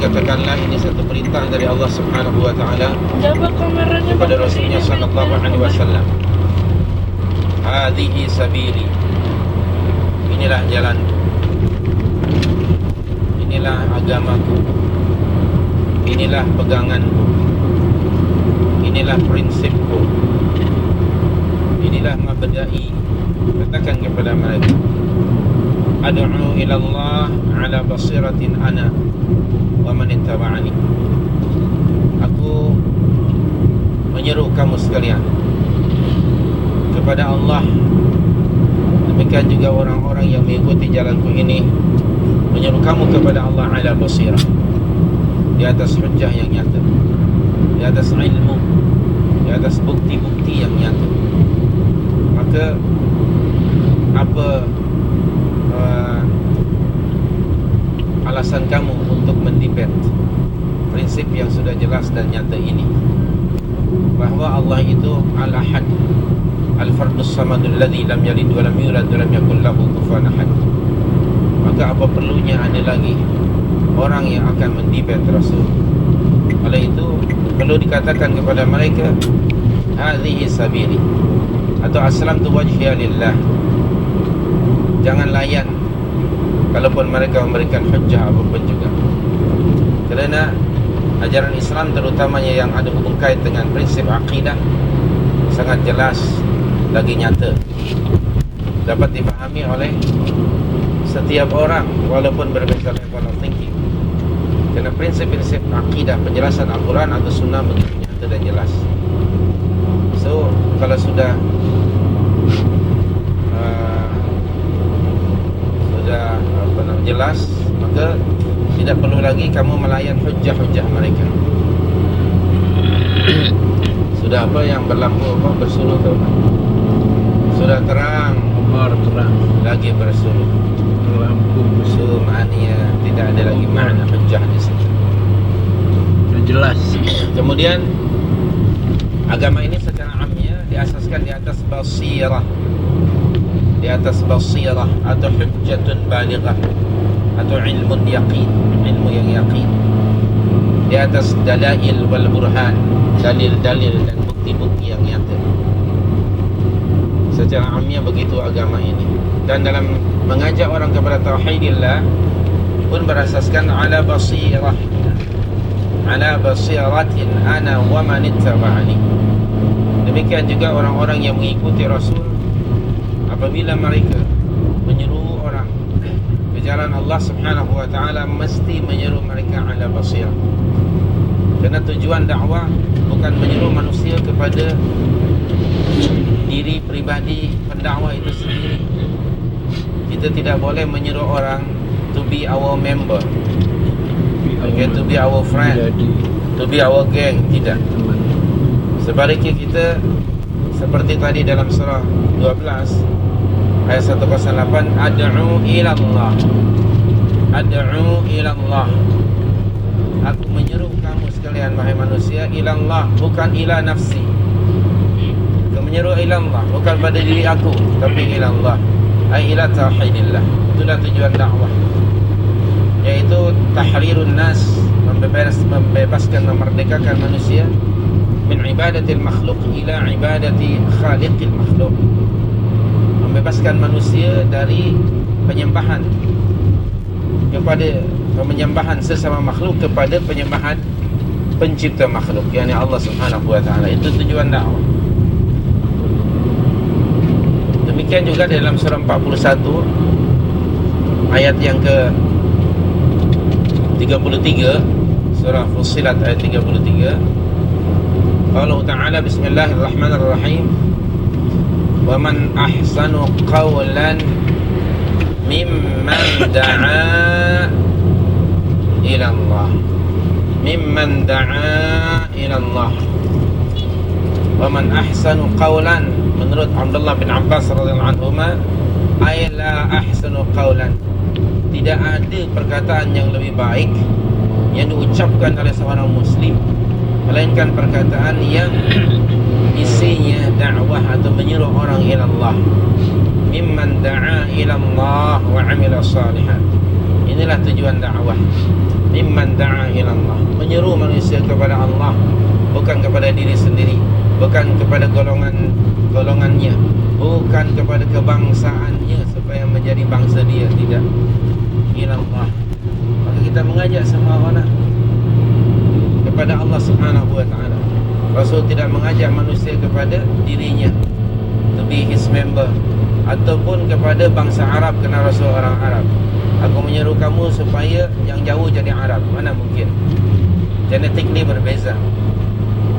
katakanlah ini satu perintah dari Allah Subhanahu wa taala kepada Rasulnya sallallahu alaihi wasallam. Hadhihi sabili. Inilah jalanku. Inilah agamaku. Inilah peganganku. Inilah prinsipku. Inilah mabda'i. Katakan kepada mereka, ad'u ila Allah ala basiratin ana wa man ittaba'ani. Aku menyeru kamu sekalian kepada Allah. Demikian juga orang-orang yang mengikuti jalanku ini menyeru kamu kepada Allah ala basirah, di atas hujjah yang nyata, di atas ilmu, di atas bukti-bukti yang nyata. Maka apa alasan kamu untuk mendebat prinsip yang sudah jelas dan nyata ini, bahawa Allah itu al-ahad, al-fardus samadul ladzi lam yalid wa lam yulad wa lam yakul lahu kufuwan ahad. Maka apa perlunya ada lagi orang yang akan mendebat Rasul? Oleh itu perlu dikatakan kepada mereka, hadhihi sabili, atau aslamtu wajhiya lillah. Jangan layan kalaupun mereka memberikan hujjah apapun juga, kerana ajaran Islam terutamanya yang ada hubung kait dengan prinsip akidah sangat jelas lagi nyata, dapat dipahami oleh setiap orang walaupun berbeza level of thinking. Kerana prinsip-prinsip akidah, penjelasan Al-Quran atau Sunnah begitu nyata dan jelas. So kalau sudah jelas, maka tidak perlu lagi kamu melayan hujjah-hujjah mereka. Sudah apa yang berlampu apa bersuluh tu? Sudah terang, terang lagi bersuluh. Lampu So maknanya tidak ada lagi makna hujjah di situ. sudah jelas. Kemudian agama ini secara amnya diasaskan di atas basirah, di atas basirah atau hujjatun balighah atau ilmun yaqin, ilmu yang yaqin, di atas dalail wal burhan, dalil-dalil dan bukti-bukti yang nyata. Secara amnya begitu agama ini. Dan dalam mengajak orang kepada tauhidillah pun berasaskan ala basirah, ala basiratin ana wa man ittaba'ani. Demikian juga orang-orang yang mengikuti Rasul, apabila mereka menyeru orang ke jalan Allah Subhanahu wa taala, mesti menyeru mereka ala basirah. Kerana tujuan dakwah bukan menyeru manusia kepada diri pribadi pendakwah itu sendiri. Kita tidak boleh menyeru orang to be our member, okay, to be our friend, to be our gang. Tidak. Sebaliknya kita seperti tadi dalam surah 12 ayat 108, ad'u ila Allah, ad'u ila Allah. Aku menyeru kamu sekalian wahai manusia, ila Allah, bukan ila nafsi. Aku menyeru ila Allah, bukan pada diri aku, tapi ila Allah, ay ila tauhidillah. Itulah tujuan dakwah, yaitu tahrirun nas, membebaskan, memerdekakan manusia min ibadatil makhluk ila ibadati khaliqil makhluk. Membebaskan manusia dari penyembahan kepada penyembahan sesama makhluk kepada penyembahan pencipta makhluk, yakni Allah Subhanahu wa taala. Itu tujuan dakwah. Demikian juga dalam surah 41 ayat yang ke 33, surah Fussilat ayat 33. Allah Ta'ala, bismillahirrahmanirrahim, wa man ahsanu qawlan mimman da'a ila Allah, mimman da'a ila Allah. Wa man ahsanu qawlan, menurut Abdullah bin Abbas radhiyallahu anhuma, ay la ahsanu qawlan, tidak ada perkataan yang lebih baik yang diucapkan oleh seorang muslim melainkan perkataan yang isinya dakwah atau menyeru orang ila Allah. Mimman da'a ila Allah wa amila salihan. Ini Inilah tujuan dakwah. Mimman da'a ila Allah, menyeru manusia kepada Allah, bukan kepada diri sendiri, bukan kepada golongannya, bukan kepada kebangsaannya supaya menjadi bangsa dia, tidak. Ila Allah. Maka kita mengajak semua orang kepada Allah Subhanahu wa taala. Rasul tidak mengajak manusia kepada dirinya, to be his member, ataupun kepada bangsa Arab kerana Rasul orang Arab. Aku menyeru kamu supaya yang jauh jadi Arab. Mana mungkin? Genetically berbeza.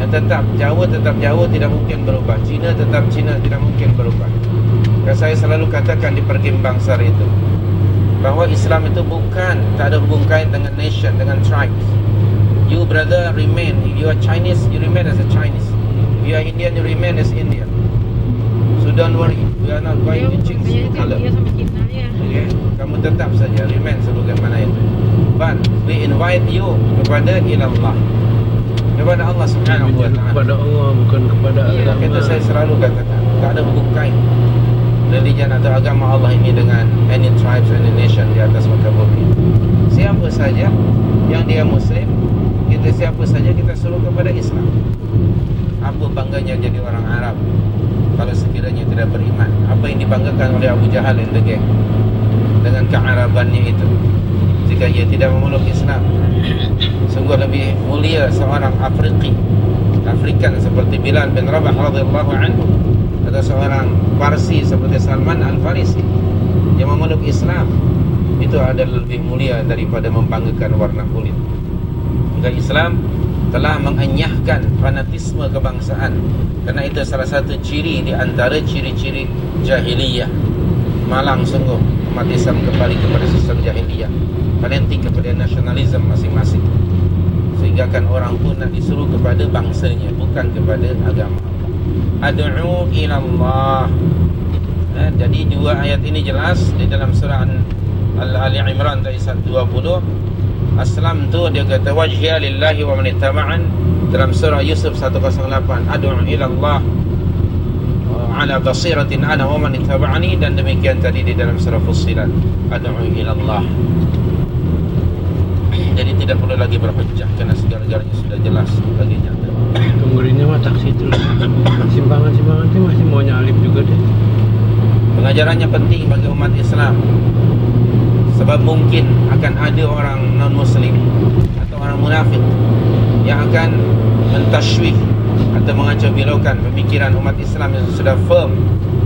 Yang tetap jauh tidak mungkin berubah. Cina tetap Cina, tidak mungkin berubah. Dan saya selalu katakan di pergim bangsa itu, bahawa Islam itu bukan, tak ada hubung kait dengan nation, dengan tribes. You brother remain. If you are Chinese, you remain as a Chinese. If you are Indian, you remain as Indian. So don't worry, we are not going to change color. Okay? Kamu tetap saja remain sebagaimana itu. But we invite you kepada ilallah, kepada Allah Subhanahu wa taala. Kepada Allah, bukan kepada agama. Itu saya selalu katakan, tak ada hubung kait religion atau agama Allah ini dengan any tribes, any nation di atas muka bumi. Siapa saja yang dia Muslim, siapa saja kita suruh kepada Islam. Apa bangganya jadi orang Arab kalau sekiranya tidak beriman? Apa yang dibanggakan oleh Abu Jahal dan the gang dengan kearabannya itu jika ia tidak memeluk Islam? Sungguh lebih mulia seorang Afrikan seperti Bilal bin Rabah radhiyallahu anhu atau seorang Parsi seperti Salman Al-Farisi yang memeluk Islam. Itu adalah lebih mulia daripada membanggakan warna kulit. Dan Islam telah mengenyahkan fanatisme kebangsaan, kerana itu salah satu ciri di antara ciri-ciri jahiliyah. Malang sungguh umat Islam kembali kepada sistem jahiliyah, fanatik kepada nasionalisme masing-masing, sehingga kan orang pun nak disuruh kepada bangsanya, bukan kepada agama Allah. Ad'u ila Allah. Jadi dua ayat ini jelas di dalam surah Ali Imran ayat 20. Aslam tu dia kata wajhiya lillahi wa man ittaba'an. Dalam surah Yusuf 108, ad'u ila Allah ala basiratin ana wa man ittaba'ani. Dan demikian tadi di dalam surah Fussilat, ad'u ila Allah. Jadi tidak perlu lagi berhujjah kerana segala-galanya sudah jelas bagi nyata. Kemudiannya mah taksi itu simpangan-simpangan itu masih mau nyalip juga deh. Pengajarannya penting bagi umat Islam, sebab mungkin akan ada orang non-Muslim atau orang munafik yang akan mentashwih atau mengacau bilaukan pemikiran umat Islam yang sudah firm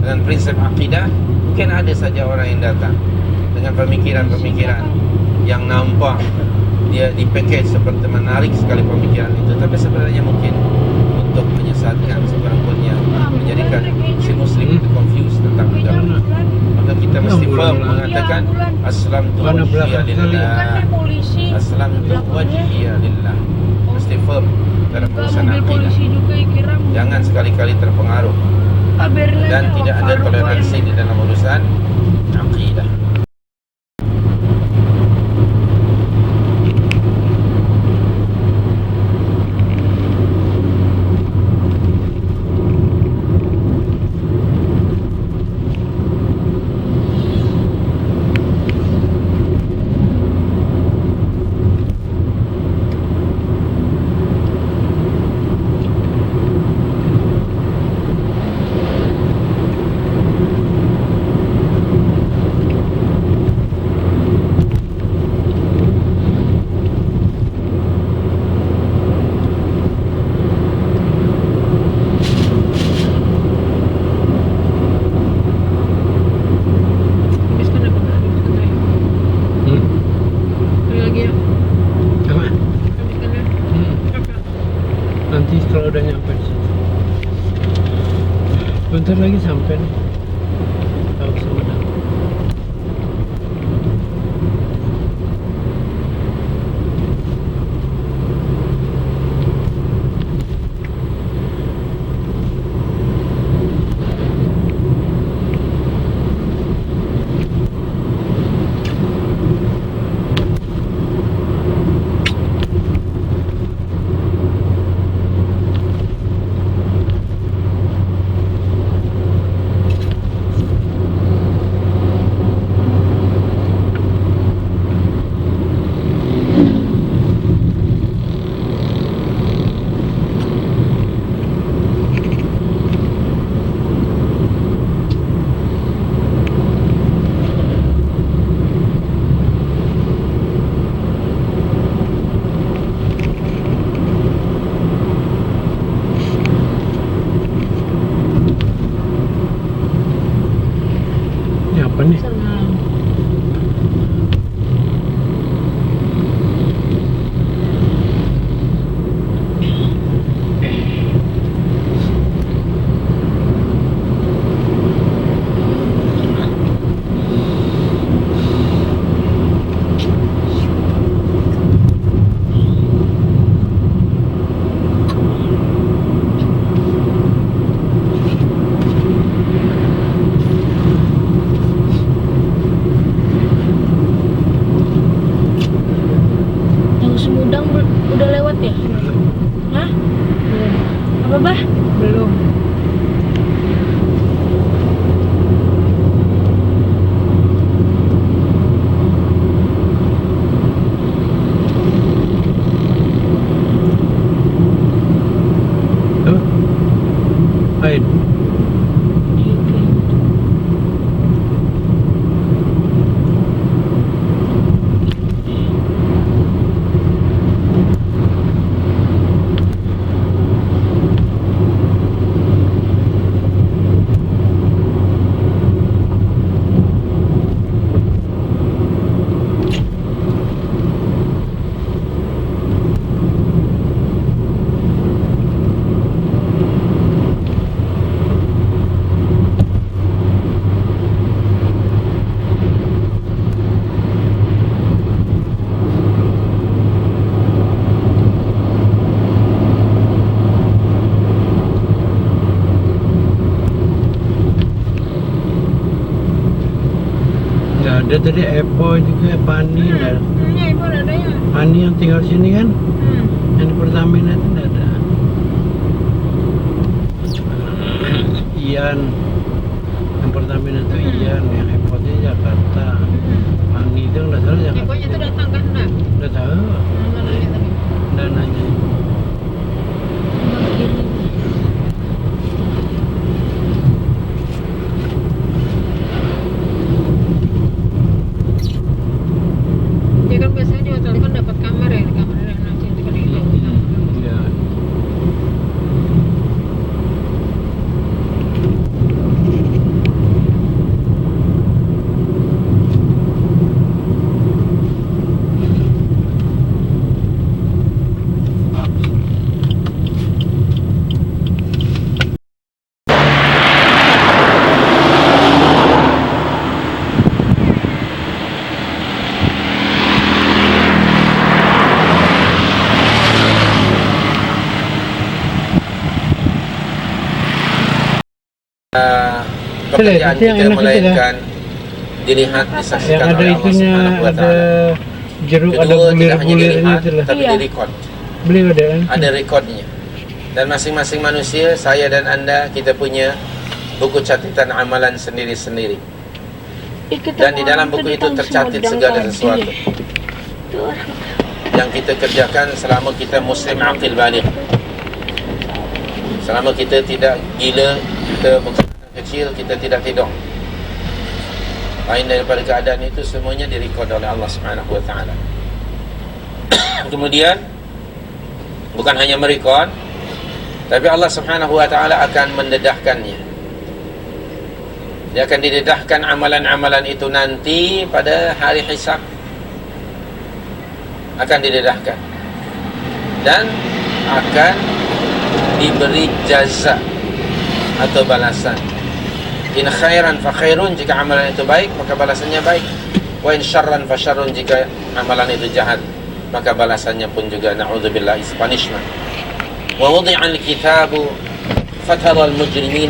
dengan prinsip akidah. Mungkin ada saja orang yang datang dengan pemikiran-pemikiran yang nampak dia dipackage seperti menarik sekali pemikiran itu, tapi sebenarnya mungkin untuk menyesatkan sekurang-kurangnya, menjadikan si Muslim itu confused tentang agama. Maka kita mesti firm mengatakan aslamtu wajhiya lillah, aslamtu wajhiya lillah. Mesti firm dalam urusan akidah. Jangan sekali-kali terpengaruh, dan tidak ada toleransi di dalam urusan akidah. Nanti kalau udah nyampe di situ, bentar lagi sampai nih. Tahu Sumedang. Ada tadi Epo juga, Pani dan Ya, ibu ada ya. Pani yang tinggal sini kan, yang di Pertamina itu nggak ada. Ian, yang Pertamina itu Ian, yang Epo itu Jakarta. Pani itu nggak salah Jakarta. Pokoknya itu datang kan enggak? Udah tahu, Mana lihat tadi. udah nanya. Dia kan biasanya di hotel kan dapat kamar ya, di kamar yang nanti itu kan di Iya. Pekerjaan Itu yang kita enak itu melainkan dilihat Yang disaksikan ada oleh Allah itunya, Subhanahu wa ada taala. jeruk, ada Kedua, tidak hanya bulir-bulirnya dilihat itu lah. tapi Iya. direkod. Beli ada kan? Ada rekodnya. Dan masing-masing manusia, saya dan anda, kita punya buku catatan amalan sendiri-sendiri. Dan di dalam buku itu tercatat segala sesuatu yang kita kerjakan selama kita muslim aqil baligh. Selama kita tidak gila, kita bukan anak kecil, kita tidak tidur. Lain daripada keadaan itu, semuanya direkod oleh Allah Subhanahu wa taala. Kemudian bukan hanya merekod, tapi Allah Subhanahu wa taala akan mendedahkannya. Dia akan didedahkan amalan-amalan itu nanti pada hari hisab. Akan didedahkan. Dan akan diberi jaza atau balasan. In khairan fa khairun, jika amalan itu baik maka balasannya baik. Wa in syarran fa syarrun, jika amalan itu jahat maka balasannya pun juga na'udzubillah is punishment. Wa wudi'al kitabu fatara al mujrimin